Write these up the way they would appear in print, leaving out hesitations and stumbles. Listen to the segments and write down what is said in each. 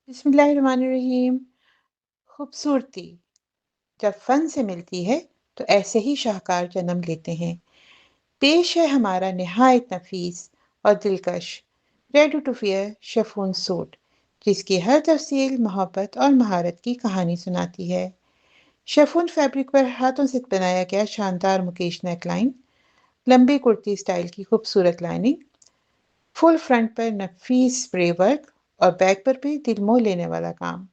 बिस्मिल्लाहिर्रहमानिर्रहीम। खूबसूरती जब फन से मिलती है तो ऐसे ही शाहकार जन्म लेते हैं। पेश है हमारा निहायत नफीस और दिलकश ready to wear chiffon suit, जिसकी हर तफसील मोहब्बत और महारत की कहानी सुनाती है। शिफॉन फैब्रिक पर हाथों से बनाया गया शानदार मुकेश नेकलाइन, लंबी कुर्ती स्टाइल की खूबसूरत लाइनिंग, फुल फ्रंट पर नफीस स्प्रे वर्क और बैक पर भी दिल मोह लेने वाला काम।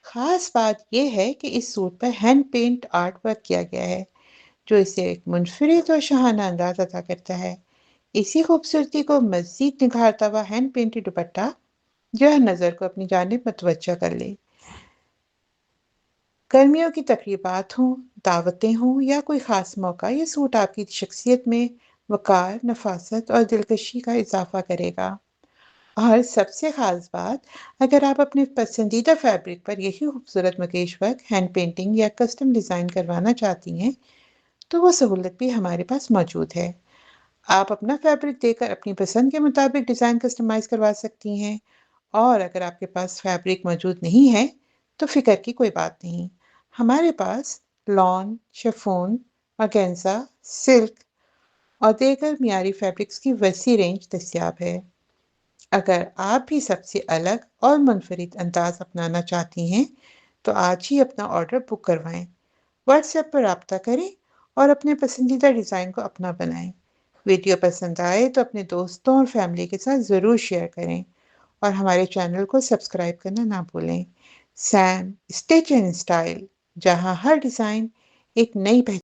खास बात यह है कि इस सूट पर हैंड पेंट आर्ट वर्क किया गया है, जो इसे एक मुनफरिद और शहाना अंदाज अता करता है। इसी खूबसूरती को मजीद निखारता हुआ हैंड पेंटेड दुपट्टा जो है नज़र को अपनी जानिब मतवज्जा कर ले। गर्मियों की तकरीबात हों, दावतें हों या कोई ख़ास मौका, ये सूट आपकी शख्सियत में वक़ार, नफासत और दिलकशी का इजाफा करेगा। और सबसे ख़ास बात, अगर आप अपने पसंदीदा फैब्रिक पर यही खूबसूरत मुकेश वर्क, हैंड पेंटिंग या कस्टम डिज़ाइन करवाना चाहती हैं, तो वो सहूलत भी हमारे पास मौजूद है। आप अपना फैब्रिक देकर अपनी पसंद के मुताबिक डिज़ाइन कस्टमाइज़ करवा सकती हैं। और अगर आपके पास फैब्रिक मौजूद नहीं है, तो फ़िक्र की कोई बात नहीं। हमारे पास लॉन, शिफॉन, ऑर्गेन्जा, सिल्क और दीगर मियारी फैब्रिक्स की वसी रेंज दस्तियाब है। अगर आप भी सबसे अलग और मुनफरिद अंदाज अपनाना चाहती हैं, तो आज ही अपना ऑर्डर बुक करवाएं। व्हाट्सएप पर राब्ता करें और अपने पसंदीदा डिज़ाइन को अपना बनाएं। वीडियो पसंद आए तो अपने दोस्तों और फैमिली के साथ ज़रूर शेयर करें और हमारे चैनल को सब्सक्राइब करना ना भूलें। सैम स्टिच एंड स्टाइल, जहां हर डिज़ाइन एक नई